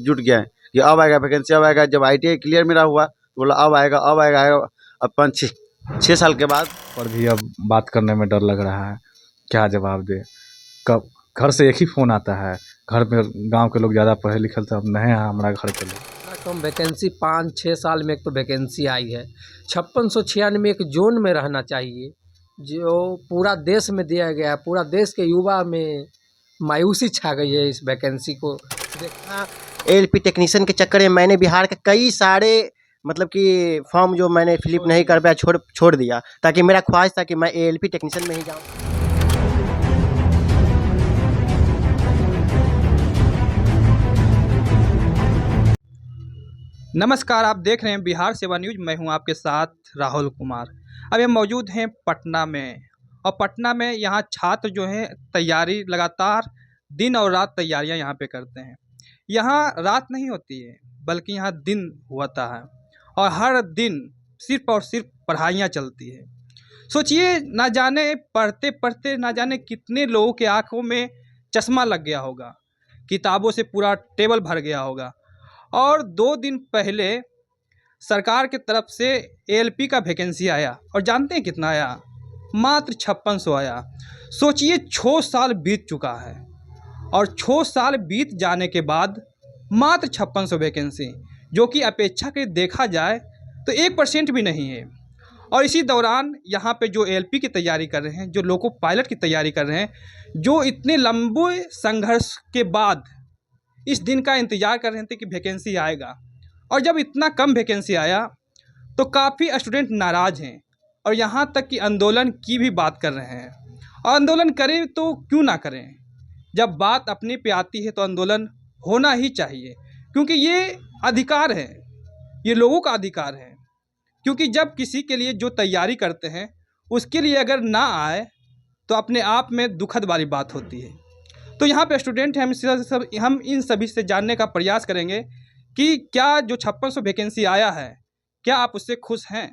जुट गए हैं कि अब आएगा वैकेंसी, अब आएगा। जब ITI क्लियर मेरा हुआ तो बोला अब आएगा, अब आएगा। अब 5-6 साल के बाद पर भी अब बात करने में डर लग रहा है, क्या जवाब दे। कब घर से एक ही फ़ोन आता है, घर में गांव के लोग ज़्यादा पढ़े लिखे तो अब नहीं है हमारा घर के लोग। कम वैकेंसी 5-6 साल में एक तो वैकेंसी आई है। 5696 एक जोन में रहना चाहिए, जो पूरा देश में दिया गया है। पूरा देश के युवा में मायूसी छा गई है इस वैकेंसी को देखना। ALP टेक्नीशियन के चक्कर में मैंने बिहार के कई सारे मतलब कि फॉर्म जो मैंने फिलिप नहीं कर पाया छोड़ दिया, ताकि मेरा ख्वाहिश था कि मैं ALP टेक्नीशियन में ही जाऊँ। नमस्कार, आप देख रहे हैं बिहार सेवा न्यूज़। मैं हूं आपके साथ राहुल कुमार। अब हम मौजूद हैं पटना में, और पटना में यहाँ छात्र जो हैं तैयारी लगातार दिन और रात तैयारियां यहाँ पे करते हैं। यहाँ रात नहीं होती है बल्कि यहाँ दिन होता है, और हर दिन सिर्फ और सिर्फ पढ़ाइयाँ चलती है। सोचिए, ना जाने पढ़ते पढ़ते ना जाने कितने लोगों के आँखों में चश्मा लग गया होगा, किताबों से पूरा टेबल भर गया होगा। और 2 दिन पहले सरकार की तरफ से ALP का वैकेंसी आया, और जानते हैं कितना आया? मात्र 5600 आया। सोचिए, 6 साल बीत चुका है, और 6 साल बीत जाने के बाद मात्र 5600 वैकेंसी, जो कि अपेक्षा के देखा जाए तो 1% भी नहीं है। और इसी दौरान यहाँ पे जो ALP की तैयारी कर रहे हैं, जो लोको पायलट की तैयारी कर रहे हैं, जो इतने लंबे संघर्ष के बाद इस दिन का इंतज़ार कर रहे थे कि वैकेंसी आएगा, और जब इतना कम वैकेंसी आया तो काफ़ी स्टूडेंट नाराज़ हैं, और यहाँ तक कि आंदोलन की भी बात कर रहे हैं। और आंदोलन करें तो क्यों ना करें, जब बात अपने पे आती है तो आंदोलन होना ही चाहिए, क्योंकि ये अधिकार है, ये लोगों का अधिकार है। क्योंकि जब किसी के लिए जो तैयारी करते हैं उसके लिए अगर ना आए तो अपने आप में दुखद वाली बात होती है। तो यहाँ पे स्टूडेंट हैं, हम इन सभी से जानने का प्रयास करेंगे कि क्या जो 5600 वैकेंसी आया है, क्या आप उससे खुश हैं?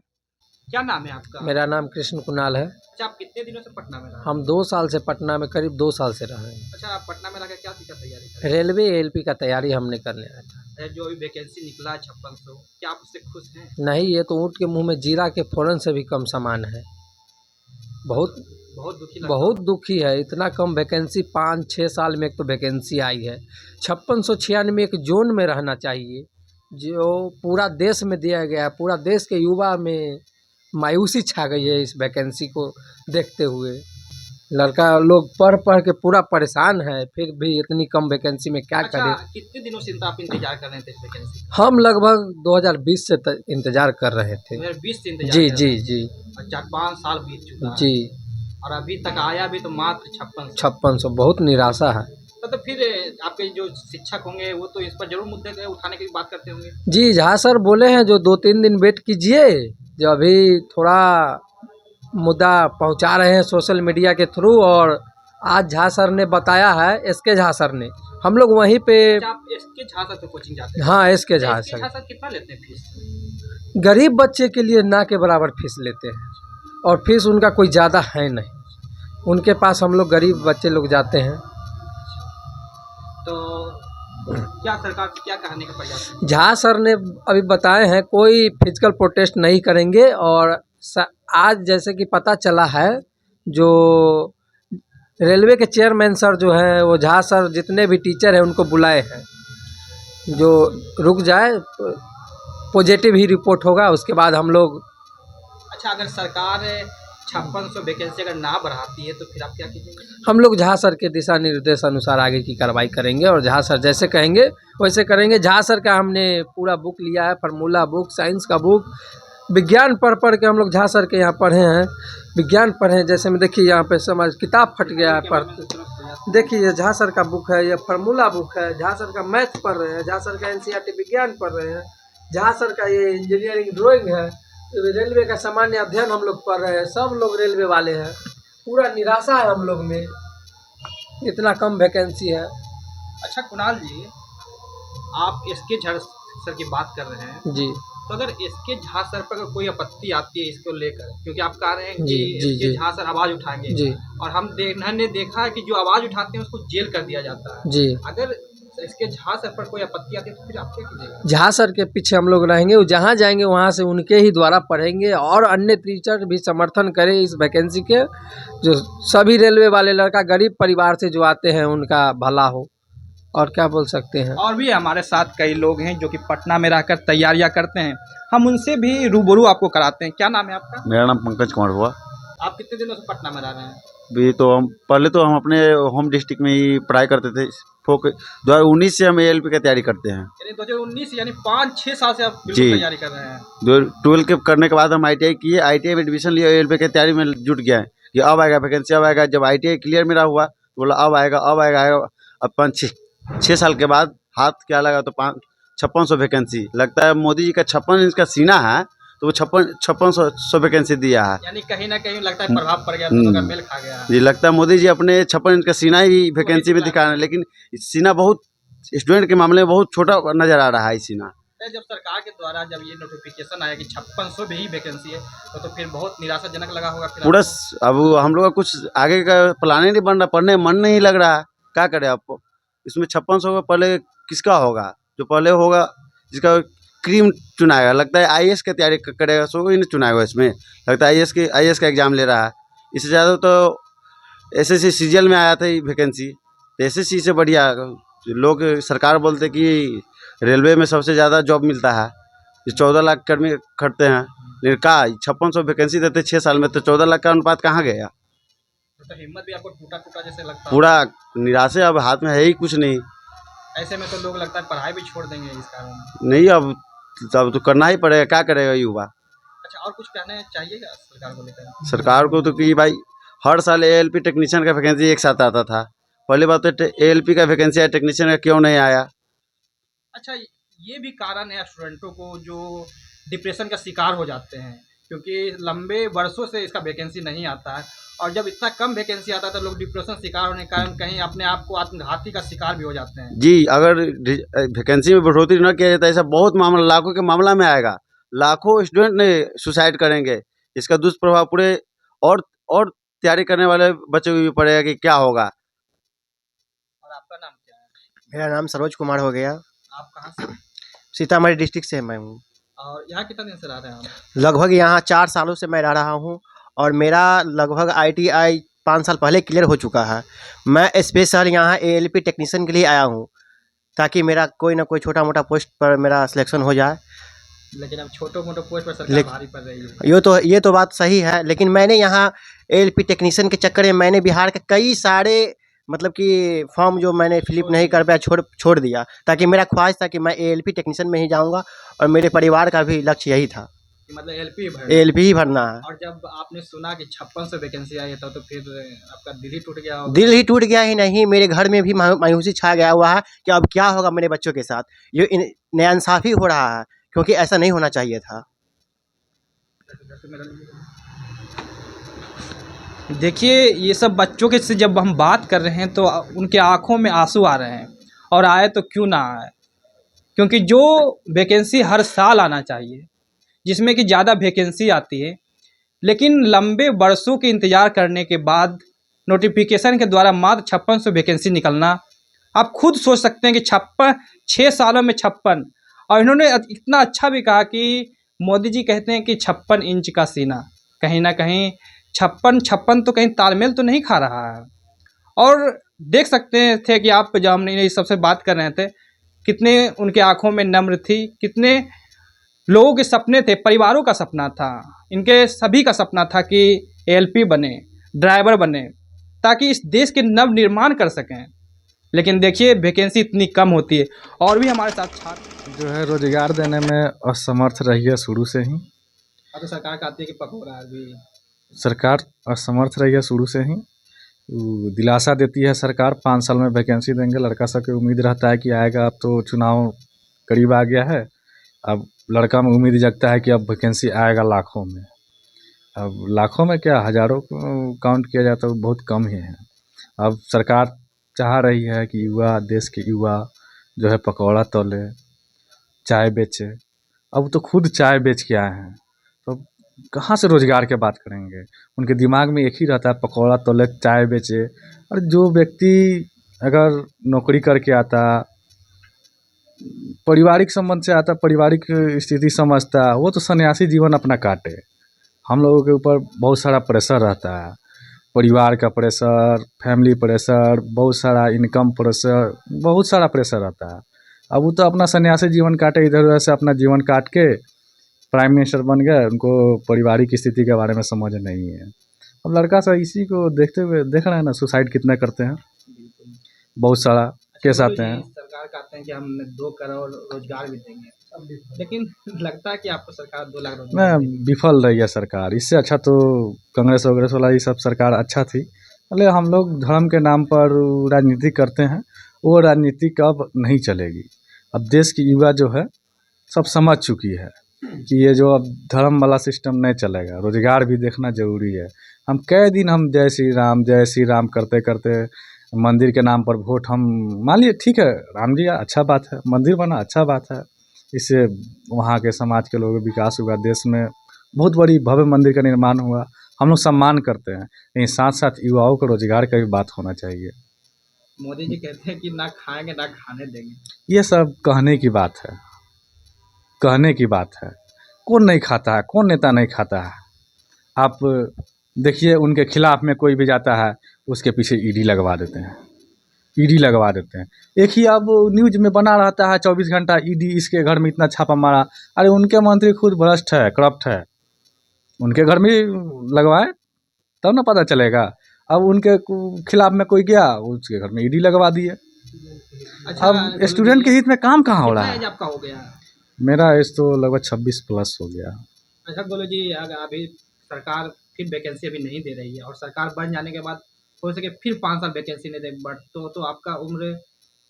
क्या नाम है आपका? मेरा नाम कृष्ण कुणाल है। अच्छा, आप कितने दिनों से पटना में रहे? हम 2 साल से पटना में, करीब 2 साल से रहे हैं। अच्छा, आप पटना में रह क्या तैयारी कर रहे हैं? रेलवे ALP का तैयारी हमने करने आया था। जो अभी वैकेंसी निकला 5600, क्या आप उससे खुश हैं? नहीं, ये तो ऊँट के मुँह में जीरा के फोरन से भी कम सामान है। बहुत दुखी है। इतना कम वैकेंसी 5-6 साल में एक तो वैकेंसी आई है। 5696 एक जोन में रहना चाहिए, जो पूरा देश में दिया गया है। पूरा देश के युवा में मायूसी छा गई है इस वैकेंसी को देखते हुए। लड़का लोग पढ़ के पूरा परेशान है, फिर भी इतनी कम वैकेंसी में क्या करें। कितने दिनों से आप इंतजार कर रहे थे इस वैकेंसी? हम लगभग 2020 से इंतजार कर रहे थे। 2020 से इंतजार? जी। 4-5 साल बीत चुका है। जी। और अभी तक आया भी तो मात्र 5600। बहुत निराशा है। तो फिर आपके जो शिक्षक होंगे वो तो इस पर जरूर मुद्दे उठाने की बात करते होंगे। जी, झा सर बोले हैं जो 2-3 दिन वेट कीजिए, जो अभी थोड़ा मुद्दा पहुंचा रहे हैं सोशल मीडिया के थ्रू। और आज झा सर ने बताया है, SK झा सर ने, हम लोग वहीं पे। आप SK झा सर पे कोचिंग जाते हैं? हाँ, SK झा सर। कितना लेते हैं फीस? गरीब बच्चे के लिए ना के बराबर फीस लेते हैं, और फीस उनका कोई ज़्यादा है नहीं। उनके पास हम लोग गरीब बच्चे लोग जाते हैं। तो क्या सरकार से क्या कहने का प्रयास है? झा सर ने अभी बताए हैं कोई फिजिकल प्रोटेस्ट नहीं करेंगे। और आज जैसे कि पता चला है, जो रेलवे के चेयरमैन सर जो हैं, वो झा सर जितने भी टीचर हैं उनको बुलाए हैं, जो रुक जाए, पॉजिटिव ही रिपोर्ट होगा, उसके बाद हम लोग। अच्छा, अगर सरकार 5600 वैकेंसी अगर ना बढ़ाती है तो फिर आप क्या कीजिएगा? हम लोग झा सर के दिशा निर्देश अनुसार आगे की कार्रवाई करेंगे, और झा सर जैसे कहेंगे वैसे करेंगे। झा सर का हमने पूरा बुक लिया है, फार्मूला बुक, साइंस का बुक, विज्ञान पढ़ के हम लोग झा सर के यहाँ पढ़े हैं, विज्ञान पढ़े हैं। जैसे में देखिए यहाँ पे समझ किताब फट गया है पढ़ते। देखिए ये झा सर का बुक है, ये फार्मूला बुक है। झा सर का मैथ पढ़ रहे हैं, झा सर का NCERT विज्ञान पढ़ रहे हैं, झा सर का ये इंजीनियरिंग ड्राइंग है, रेलवे का सामान्य अध्ययन हम लोग पढ़ रहे हैं। सब लोग रेलवे वाले हैं। पूरा निराशा है हम लोग में, इतना कम वैकेंसी है। अच्छा कुणाल जी, आप SK झा सर की बात कर रहे हैं जी, तो अगर SK झा सर पर कोई आपत्ति आती है इसको लेकर, क्योंकि आप कह रहे हैं कि SK झा सर आवाज़ उठाएंगे जी, और हमने देखा है कि जो आवाज़ उठाते हैं उसको जेल कर दिया जाता है। जी, अगर तो इसके जहाँ सर पर कोई आपत्ति आती है तो फिर आप क्या कीजिएगा? जहाँ सर के पीछे हम लोग रहेंगे, वो जहाँ जाएंगे वहाँ से उनके ही द्वारा पढ़ेंगे और अन्य टीचर भी समर्थन करें इस वैकेंसी के, जो सभी रेलवे वाले लड़का गरीब परिवार से जो आते हैं उनका भला हो, और क्या बोल सकते हैं। और भी हमारे साथ कई लोग हैं जो कि पटना में रहकर तैयारियां करते हैं, हम उनसे भी रूबरू आपको कराते हैं। क्या नाम है आपका? मेरा नाम पंकज कुमार हुआ। आप कितने दिनों से पटना में रह रहे हैं? अभी तो हम पहले तो हम अपने होम डिस्ट्रिक्ट में ही पढ़ाई करते थे। 2019 से हम ALP की तैयारी करते हैं। यानी 2019 यानी 5-6 साल से आप बिल्कुल जी। तैयारी कर रहे हैं। 12 के करने के बाद हम ITI किए, ITI में एडमिशन लिया, ALP की तैयारी में जुट गया है कि अब आएगा वैकेंसी, अब आएगा। जब ITI क्लियर मेरा हुआ तो बोला अब आएगा, अब आएगा। अब 5-6 साल के बाद हाथ क्या लगा तो 5600 वैकेंसी लगता है। मोदी जी का 56 इंच का सीना है तो वो 5600 वैकेंसी दिया है। यानी कहीं ना कहीं लगता है प्रभाव पड़ गया, दोनों का मेल खा गया है। जी, लगता है मोदी जी अपने 56 इंच का सीना ही वैकेंसी में दिखा रहे हैं, लेकिन सीना बहुत स्टूडेंट के मामले में बहुत छोटा नजर आ रहा है इस सीना। जब सरकार के द्वारा जब ये नोटिफिकेशन आया कि 5600 भी ही वैकेंसी है तो फिर बहुत निराशाजनक लगा होगा फिर पूरा आपको? अब हम लोग का कुछ आगे का प्लान ही नहीं बन रहा, पढ़ने मन नहीं लग रहा है। क्या करें आपको इसमें 5600 का पहले किसका होगा? जो पहले होगा जिसका क्रीम चुनाएगा, लगता है IAS की तैयारी करेगा सो ही नहीं चुनाएगा। इसमें लगता है IAS का एग्ज़ाम ले रहा है। इससे ज़्यादा तो SSC CGL में आया था ये वैकेंसी, तो SSC से बढ़िया लोग सरकार बोलते कि रेलवे में सबसे ज़्यादा जॉब मिलता है, ये 14 लाख कर्मी खटते हैं, लेकिन कहा 5600 वैकेंसी देते 6 साल में, तो 14 लाख का अनुपात कहाँ गया? तो हिम्मत भी आपको टूटा टूटा जैसे लगता है। पूरा निराशा, अब हाथ में है ही कुछ नहीं। ऐसे में तो लोग लगता है पढ़ाई भी छोड़ देंगे इस कारण। नहीं, अब तो करना ही पड़ेगा, क्या करेगा युवा। अच्छा, और कुछ कहना चाहिएगा सरकार को लेकर? सरकार को तो कि भाई हर साल ALP टेक्नीशियन का वैकेंसी एक साथ आता था, पहली बात तो ALP का वैकेंसी आया, टेक्नीशियन का क्यों नहीं आया? अच्छा, ये भी कारण है स्टूडेंटों को जो डिप्रेशन का शिकार हो जाते हैं, क्योंकि लंबे वर्षों से इसका वैकेंसी नहीं आता है, और जब इतना कम वैकेंसी आता है तो लोग डिप्रेशन शिकार होने के कारण कहीं अपने आप को आत्मघाती का शिकार भी हो जाते हैं। जी, अगर वैकेंसी में बढ़ोतरी न किया जाता, ऐसा बहुत मामला, लाखों के मामला में आएगा। लाखों स्टूडेंट ने सुसाइड करेंगे, इसका दुष्प्रभाव पूरे और तैयारी करने वाले बच्चों को भी पड़ेगा कि क्या होगा। और आपका नाम क्या है? मेरा नाम सरोज कुमार हो गया। आप कहाँ से? सीतामढ़ी डिस्ट्रिक्ट से मैं हूँ। और यहाँ कितना दिन से रह रहे हैं आप? लगभग यहाँ 4 सालों से मैं रह रहा हूँ और मेरा लगभग ITI 5 साल पहले क्लियर हो चुका है। मैं स्पेशल यहाँ ALP टेक्नीशियन के लिए आया हूँ ताकि मेरा कोई ना कोई छोटा मोटा पोस्ट पर मेरा सिलेक्शन हो जाए। लेकिन अब छोटे मोटे पोस्ट पर सरकार भारी पड़ रही है। ये तो बात सही है, लेकिन मैंने यहाँ ALP टेक्नीशियन के चक्कर में मैंने बिहार के कई सारे मतलब कि फॉर्म जो मैंने फिलिप नहीं कर पाया छोड़ दिया, ताकि मेरा ख्वाहिश था कि मैं ALP टेक्नीशियन में ही जाऊँगा और मेरे परिवार का भी लक्ष्य यही था, मतलब ALP ही भरना है। और जब आपने सुना कि 5600 वैकेंसी आई है तो फिर आपका दिल ही टूट गया होगा। दिल ही टूट गया ही नहीं, मेरे घर में भी मायूसी छा गया हुआ है कि अब क्या होगा मेरे बच्चों के साथ। ये नाइंसाफ़ी हो रहा है, क्योंकि ऐसा नहीं होना चाहिए था। देखिए, ये सब बच्चों के से जब हम बात कर रहे हैं तो उनके आंखों में आंसू आ रहे हैं, और आए तो क्यों ना आए, क्योंकि जो वैकेंसी हर साल आना चाहिए, जिसमें कि ज़्यादा वैकेंसी आती है, लेकिन लंबे वर्षों के इंतज़ार करने के बाद नोटिफिकेशन के द्वारा मात्र 5600 वैकेंसी निकलना, आप खुद सोच सकते हैं कि 6 सालों में 56। और इन्होंने इतना अच्छा भी कहा कि मोदी जी कहते हैं कि 56 इंच का सीना, कहीं ना कहीं 56 तो कहीं तालमेल तो नहीं खा रहा है। और देख सकते थे कि आप जब हमने ये सबसे बात कर रहे थे, कितने उनके आंखों में नम्र थी, कितने लोगों के सपने थे, परिवारों का सपना था, इनके सभी का सपना था कि ALP बने, ड्राइवर बने, ताकि इस देश के नव निर्माण कर सकें। लेकिन देखिए, वैकेंसी इतनी कम होती है। और भी हमारे साथ छात्र जो है रोजगार देने में असमर्थ रही है शुरू से ही। तो सरकार कहती है कि पकौड़ा भी, सरकार असमर्थ रही है शुरू से ही। दिलासा देती है सरकार 5 साल में वैकेंसी देंगे, लड़का सबके उम्मीद रहता है कि आएगा। अब तो चुनाव करीब आ गया है, अब लड़का में उम्मीद जगता है कि अब वैकेंसी आएगा लाखों में। अब लाखों में क्या, हज़ारों काउंट किया जाता है, बहुत कम ही है। अब सरकार चाह रही है कि युवा, देश के युवा जो है पकौड़ा तले, चाय बेचे। अब तो खुद चाय बेच के आए हैं, तो कहाँ से रोज़गार के बात करेंगे? उनके दिमाग में एक ही रहता है, पकौड़ा तले, चाय बेचे। और जो व्यक्ति अगर नौकरी करके आता, पारिवारिक संबंध से आता, पारिवारिक स्थिति समझता है, वो तो सन्यासी जीवन अपना काटे। हम लोगों के ऊपर बहुत सारा प्रेशर रहता है, परिवार का प्रेशर, फैमिली प्रेशर, बहुत सारा इनकम प्रेशर, बहुत सारा प्रेशर रहता है। अब वो तो अपना सन्यासी जीवन काटे, इधर उधर से अपना जीवन काट के प्राइम मिनिस्टर बन गए, उनको पारिवारिक स्थिति के बारे में समझ नहीं है। अब लड़का सा इसी को देखते हुए देख रहे हैं ना, सुसाइड कितना करते हैं, बहुत सारा केस आते हैं। सरकार कहते हैं कि हम 2 करोड़ रोजगार भी देंगे, लेकिन लगता है कि आपको सरकार 2 लाख रोजगार मैं विफल रही है सरकार। इससे अच्छा तो कांग्रेस वगैरह वाला ये सब सरकार अच्छा थी। पहले हम लोग धर्म के नाम पर राजनीति करते हैं, वो राजनीति कब नहीं चलेगी। अब देश की युवा जो है सब समझ चुकी है कि ये जो अब धर्म वाला सिस्टम नहीं चलेगा, रोजगार भी देखना जरूरी है। हम कई दिन हम जय श्री राम करते करते मंदिर के नाम पर वोट हम मान लिए, ठीक है राम जी अच्छा बात है, मंदिर बना अच्छा बात है, इससे वहाँ के समाज के लोगों का विकास हुआ, देश में बहुत बड़ी भव्य मंदिर का निर्माण हुआ, हम लोग सम्मान करते हैं। लेकिन साथ साथ युवाओं को रोजगार का भी बात होना चाहिए। मोदी जी कहते हैं कि ना खाएंगे ना खाने देंगे। ये सब कहने की बात है, कहने की बात है। कौन नहीं खाता है, कौन नेता नहीं खाता है? आप देखिए उनके खिलाफ में कोई भी जाता है, उसके पीछे ईडी लगवा देते हैं, ईडी लगवा देते हैं। एक ही अब न्यूज में बना रहता है 24 घंटा, ईडी इसके घर में इतना छापा मारा। अरे उनके मंत्री खुद भ्रष्ट है, करप्ट है, उनके घर में लगवाए तब ना पता चलेगा। अब उनके खिलाफ में कोई गया, उसके घर में ईडी लगवा दिए। अच्छा, अब स्टूडेंट के हित में काम कहाँ हो रहा कितना है? एज आपका हो गया? मेरा एज तो लगभग 26 प्लस हो गया। अच्छा गोलू जी, अगर अभी सरकार फिर वैकेंसी अभी नहीं दे रही है और सरकार बन जाने के बाद हो सके फिर 5 साल वैकेंसी नहीं दे, बट तो आपका उम्र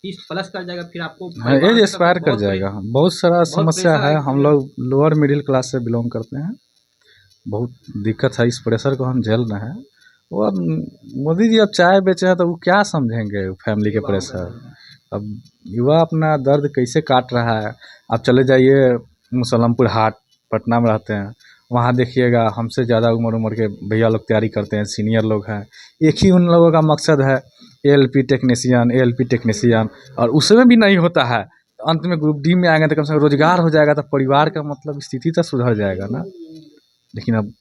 30 प्लस कर जाएगा, फिर आपको हाँ, एज एक्सपायर कर बहुत जाएगा। बहुत सारा समस्या प्रेशर है। है। हम लोग लोअर मिडिल क्लास से बिलोंग करते हैं, बहुत दिक्कत है, इस प्रेशर को हम झेल रहे हैं। वो अब मोदी जी अब चाय बेचे हैं तो वो क्या समझेंगे फैमिली के प्रेशर। अब युवा अपना दर्द कैसे काट रहा है। आप चले जाइए मुसलमपुर हाट, पटना में रहते हैं, वहाँ देखिएगा हमसे ज़्यादा उम्र के भैया लोग तैयारी करते हैं, सीनियर लोग हैं। एक ही उन लोगों का मकसद है एएलपी टेक्नीशियन, और उसमें भी नहीं होता है। अंत में ग्रुप डी में आएंगे तो कम से कम रोजगार हो जाएगा, तो परिवार का मतलब स्थिति तो सुधर जाएगा ना। लेकिन अब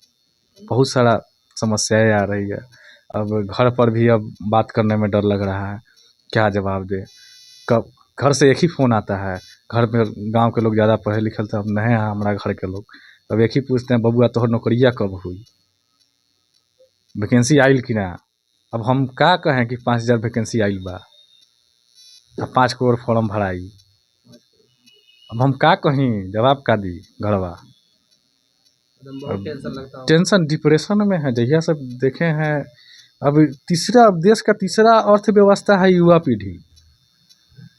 बहुत सारा समस्याएं आ रही है। अब घर पर भी अब बात करने में डर लग रहा है, क्या जवाब दे। कब घर से एक ही फ़ोन आता है, घर में गांव के लोग ज़्यादा पढ़े लिखे तो अब नहीं है हमारा घर के लोग, तब एक ही पूछते हैं बबुआ तोहर नौकरिया कब हुई, वैकेंसी आइल कि ना। अब हम का कहें कि 5000 वैकेंसी आइल बा, अब 5 करोड़ फॉर्म भराई, अब हम का कहीं, जवाब का दी घरवा। बहुत टेंशन लगता है। टेंशन डिप्रेशन में है जहिया सब देखे हैं। अब तीसरा देश का तीसरा अर्थव्यवस्था है युवा पीढ़ी,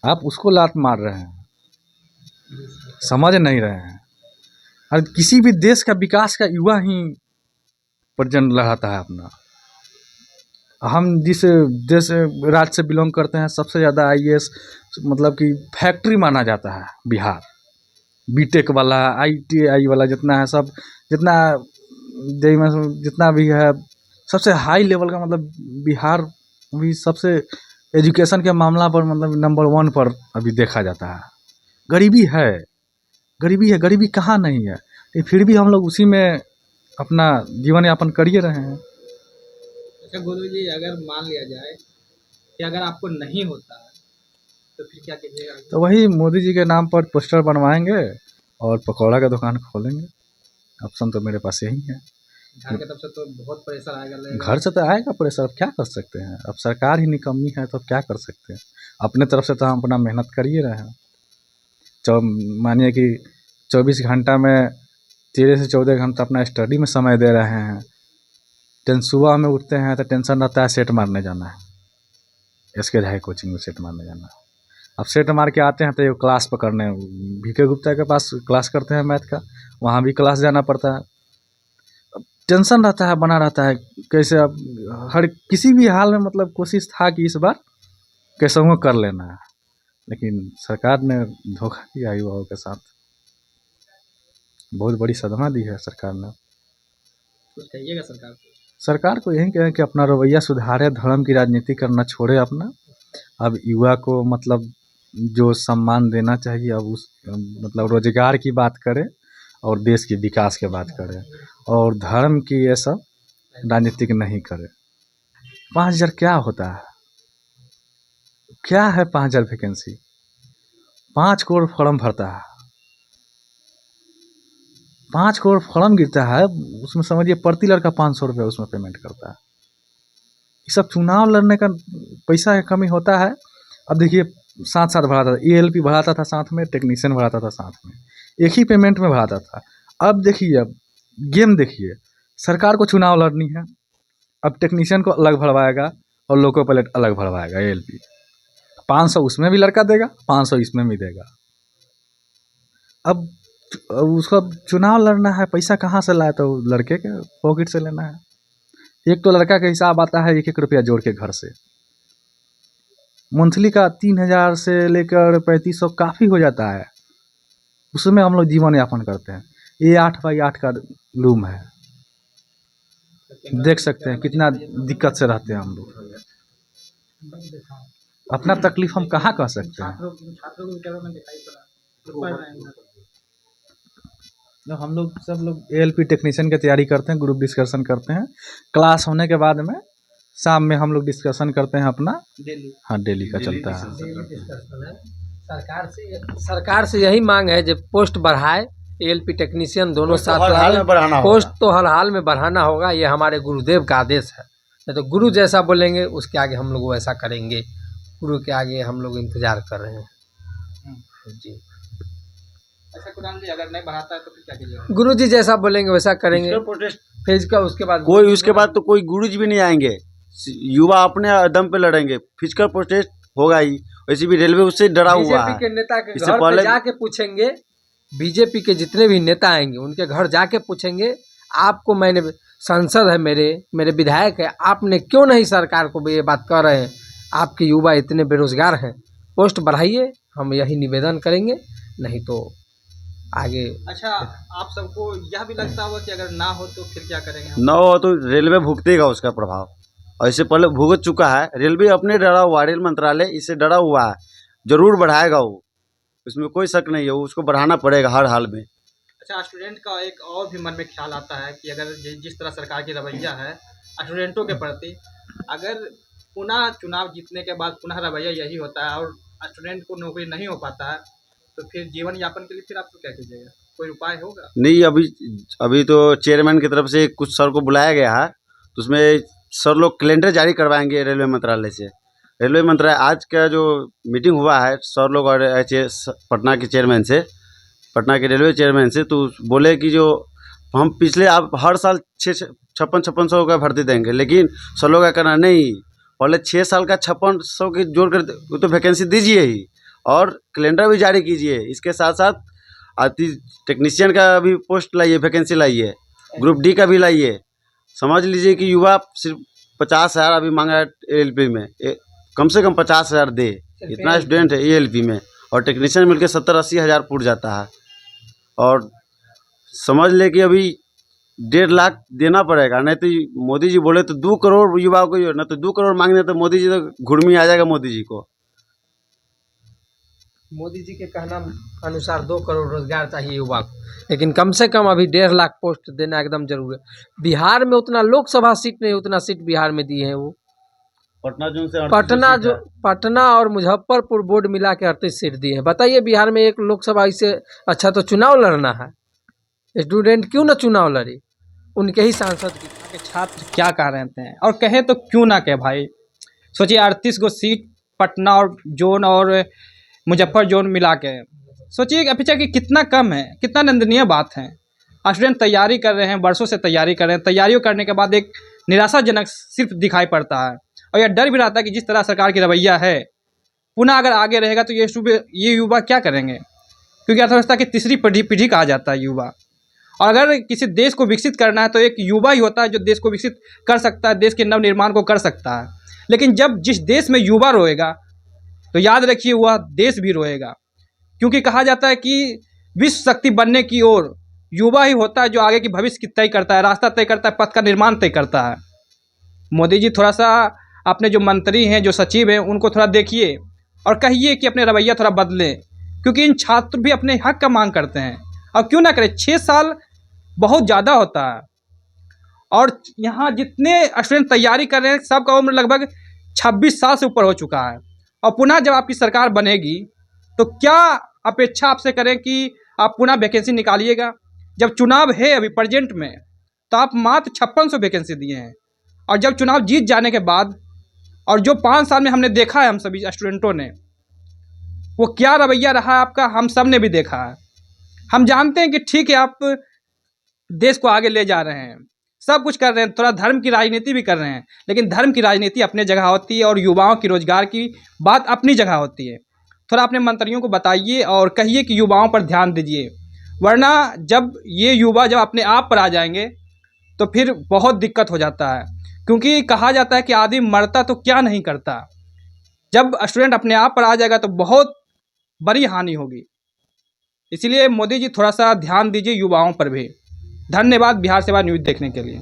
आप उसको लात मार रहे हैं, समझ नहीं रहे हैं। और किसी भी देश का विकास का युवा ही प्रजन लहराता है अपना। हम जिस देश राज्य से बिलोंग करते हैं, सबसे ज़्यादा आईएएस मतलब कि फैक्ट्री माना जाता है बिहार। बीटेक वाला, आईटीआई वाला जितना है सब, जितना जितना भी है, सबसे हाई लेवल का मतलब बिहार भी सबसे एजुकेशन के मामला पर मतलब नंबर 1 पर अभी देखा जाता है। गरीबी है, गरीबी कहाँ नहीं है, फिर भी हम लोग उसी में अपना जीवन यापन कर ही रहे हैं। अच्छा गुरु जी, अगर मान लिया जाए कि अगर आपको नहीं होता है तो फिर क्या कीजिएगा? तो वही मोदी जी के नाम पर पोस्टर बनवाएंगे और पकौड़ा का दुकान खोलेंगे। ऑप्शन तो मेरे पास यही है। घर की तरफ से तो बहुत प्रेशर आएगा। घर से तो आएगा प्रेशर, अब क्या कर सकते हैं। अब सरकार ही निकम्मी है तो क्या कर सकते हैं। अपने तरफ से तो हम अपना मेहनत कर ही रहे हैं। मानिए कि 24 घंटा में 13 से 14 घंटा अपना स्टडी में समय दे रहे हैं। सुबह में उठते हैं तो टेंशन रहता है सेट मारने जाना है, इसके है कोचिंग में सेट मारने जाना है। अब सेट मार के आते हैं तो ये क्लास पकड़ने VK गुप्ता के पास क्लास करते हैं मैथ का, वहाँ भी क्लास जाना पड़ता है। अब टेंशन रहता है, बना रहता है कैसे। अब हर किसी भी हाल में मतलब कोशिश था कि इस बार कैसे वो कर लेना है, लेकिन सरकार ने धोखा किया युवाओं के साथ। बहुत बड़ी सदमा दी है सरकार ने। कुछ कहिएगा सरकार को यही कहें कि अपना रवैया सुधारे, धर्म की राजनीति करना छोड़े अपना। अब युवा को मतलब जो सम्मान देना चाहिए अब उस मतलब रोजगार की बात करें और देश के विकास की बात करें और धर्म की ये सब राजनीतिक नहीं करें। 5,000 क्या होता है? क्या है 5,000 वैकेंसी? 5 करोड़ फॉर्म भरता है, 5 करोड़ फॉर्म गिरता है, उसमें समझिए प्रति लड़का 500 रुपये उसमें पेमेंट करता है। ये सब चुनाव लड़ने का पैसा की कमी होता है। अब देखिए साथ साथ बढ़ाता था, ELP बढ़ाता था साथ में, टेक्नीशियन बढ़ाता था साथ में, एक ही पेमेंट में बढ़ाता था। अब देखिए, अब गेम देखिए, सरकार को चुनाव लड़नी है, अब टेक्नीशियन को अलग भरवाएगा और लोको पायलट अलग भरवाएगा। ELP 500 उसमें भी लड़का देगा, 500 इसमें भी देगा। अब उसको चुनाव लड़ना है, पैसा कहाँ से लाए? तो लड़के के पॉकेट से लेना है। एक तो लड़का का हिसाब आता है 1-1 रुपया जोड़ के घर से, मंथली का 3,000 से लेकर 3,500 काफ़ी हो जाता है, उसमें हम लोग जीवन यापन करते हैं। ये 8x8 का रूम है, देख सकते हैं कितना दिक्कत से रहते हैं हम लोग। अपना तकलीफ हम कहाँ कह सकते हैं? जब हम लोग सब लोग ALP टेक्नीशियन की तैयारी करते हैं, ग्रुप डिस्कशन करते हैं, क्लास होने के बाद में शाम में हम लोग डिस्कशन करते हैं अपना डेली। हाँ, डेली का चलता है। सरकार से यही मांग है जब पोस्ट बढ़ाए, ALP टेक्नीशियन दोनों पोस्ट तो साथ हर हाल में बढ़ाना होगा। पोस्ट तो हर हाल में बढ़ाना होगा, ये हमारे गुरुदेव का आदेश है। नहीं तो गुरु जैसा बोलेंगे उसके आगे हम लोग वैसा करेंगे, गुरु के आगे हम लोग इंतजार कर रहे हैं जी। ऐसा कुरान जी अगर नहीं बढ़ाता है तो फिर क्या कीजिएगा? गुरु जी जैसा बोलेंगे वैसा करेंगे। इसका प्रोटेस्ट फिर का उसके बाद कोई उसके बाद तो कोई गुरुजी भी नहीं आएंगे, युवा अपने दम पे लड़ेंगे। फिजिकल प्रोटेस्ट होगा ही, वैसे भी रेलवे उससे डरा हुआ बीजेपी है। के नेता के इससे घर पे पहले जाके पूछेंगे, बीजेपी के जितने भी नेता आएंगे उनके घर जाके पूछेंगे, आपको मैंने सांसद है, मेरे विधायक है, आपने क्यों नहीं सरकार को ये बात कर रहे हैं? आपके युवा इतने बेरोजगार हैं, पोस्ट बढ़ाइए, हम यही निवेदन करेंगे, नहीं तो आगे। अच्छा, आप सबको यह भी लगता होगा कि अगर ना हो तो फिर क्या करेंगे हम? न हो तो रेलवे भुगतेगा उसका प्रभाव, और इससे पहले भुगत चुका है। रेलवे अपने डरा हुआ, रेल मंत्रालय इससे डरा हुआ है, जरूर बढ़ाएगा वो, इसमें कोई शक नहीं है, उसको बढ़ाना पड़ेगा हर हाल में। अच्छा, स्टूडेंट का एक और भी मन में ख्याल आता है कि अगर जिस तरह सरकार की रवैया है स्टूडेंटों के प्रति, अगर पुनः चुनाव जीतने के बाद पुनः रवैया यही होता है और स्टूडेंट को नौकरी नहीं हो पाता है, तो फिर जीवन यापन के लिए फिर आपको क्या कीजिएगा? कोई उपाय होगा? नहीं, अभी तो चेयरमैन की तरफ से कुछ सर को बुलाया गया है, तो उसमें सर लोग कैलेंडर जारी करवाएंगे रेलवे मंत्रालय से। रेलवे मंत्रालय आज का जो मीटिंग हुआ है सर लोग और पटना के चेयरमैन से, पटना के रेलवे चेयरमैन से, तो बोले कि जो हम पिछले आप हर साल 5600 का भर्ती देंगे, लेकिन सर लोग का कहना नहीं, पहले 6 साल का 5600 की जोड़ कर वो तो वैकेंसी दीजिए ही, और कैलेंडर भी जारी कीजिए। इसके साथ साथ आती टेक्नीशियन का भी पोस्ट लाइए, वैकेंसी लाइए, ग्रुप डी का भी लाइए। समझ लीजिए कि युवा सिर्फ 50,000 अभी मांगा है ALP में, कम से कम 50,000 दे, इतना स्टूडेंट है ALP में, और टेक्नीशियन मिलकर 70-80 हज़ार फुट जाता है। और समझ ले कि अभी 1.5 लाख देना पड़ेगा, नहीं तो मोदी जी बोले तो 2 करोड़ युवाओं को, ना तो 2 करोड़ मांगने तो मोदी जी तो घुड़मी आ जाएगा मोदी जी को। मोदी जी के कहना अनुसार 2 करोड़ रोजगार चाहिए युवा को, लेकिन कम से कम अभी 1.5 लाख पोस्ट देना एकदम जरूरी है। बिहार में उतना लोकसभा सीट नहीं, उतना सीट बिहार में दिए हैं वो। पटना और मुजफ्फरपुर बोर्ड मिला के 38 सीट दिए हैं। बताइए बिहार में एक लोकसभा से अच्छा तो चुनाव लड़ना है, स्टूडेंट क्यों ना चुनाव लड़े, उनके ही सांसद के छात्र क्या कह रहे हैं, और कहे तो क्यों ना कहे भाई। सोचिए 38 गो सीट पटना और जोन और मुजफ्फर जोन मिला के, सोचिए अपेक्षा कि कितना कम है, कितना निंदनीय बात है। स्टूडेंट तैयारी कर रहे हैं, वर्षों से तैयारी कर रहे हैं, तैयारियों करने के बाद एक निराशाजनक सिर्फ दिखाई पड़ता है, और यह डर भी रहता है कि जिस तरह सरकार की रवैया है पुनः अगर आगे रहेगा तो ये युवा क्या करेंगे, क्योंकि अर्थव्यवस्था की तीसरी पीढ़ी कहा जाता है युवा। और अगर किसी देश को विकसित करना है तो एक युवा ही होता है जो देश को विकसित कर सकता है, देश के नवनिर्माण को कर सकता है। लेकिन जब जिस देश में युवा रोएगा तो याद रखिए वह देश भी रोएगा, क्योंकि कहा जाता है कि विश्व शक्ति बनने की ओर युवा ही होता है जो आगे की भविष्य की तय करता है, रास्ता तय करता है, पथ का निर्माण तय करता है। मोदी जी थोड़ा सा अपने जो मंत्री हैं, जो सचिव हैं, उनको थोड़ा देखिए, और कहिए कि अपने रवैया थोड़ा बदलें, क्योंकि इन छात्र भी अपने हक का मांग करते हैं। और क्यों ना करें, 6 साल बहुत ज़्यादा होता है। और यहाँ जितने स्टूडेंट तैयारी कर रहे हैं सबका उम्र लगभग 26 साल से ऊपर हो चुका है। और पुनः जब आपकी सरकार बनेगी तो क्या अपेक्षा आपसे करें कि आप पुनः वैकेंसी निकालिएगा। जब चुनाव है अभी प्रेजेंट में तो आप मात्र 5600 वैकेंसी दिए हैं। और जब चुनाव जीत जाने के बाद और जो 5 साल में हमने देखा है हम सभी स्टूडेंटों ने, वो क्या रवैया रहा है आपका, हम सब ने भी देखा है। हम जानते हैं कि ठीक है, आप देश को आगे ले जा रहे हैं, सब कुछ कर रहे हैं, थोड़ा धर्म की राजनीति भी कर रहे हैं, लेकिन धर्म की राजनीति अपने जगह होती है और युवाओं की रोजगार की बात अपनी जगह होती है। थोड़ा अपने मंत्रियों को बताइए और कहिए कि युवाओं पर ध्यान दीजिए, वरना जब ये युवा जब अपने आप पर आ जाएंगे तो फिर बहुत दिक्कत हो जाता है। क्योंकि कहा जाता है कि आदमी मरता तो क्या नहीं करता। जब स्टूडेंट अपने आप पर आ जाएगा तो बहुत बड़ी हानि होगी। इसीलिए मोदी जी थोड़ा सा ध्यान दीजिए युवाओं पर भी। धन्यवाद बिहार सेवा न्यूज़ देखने के लिए।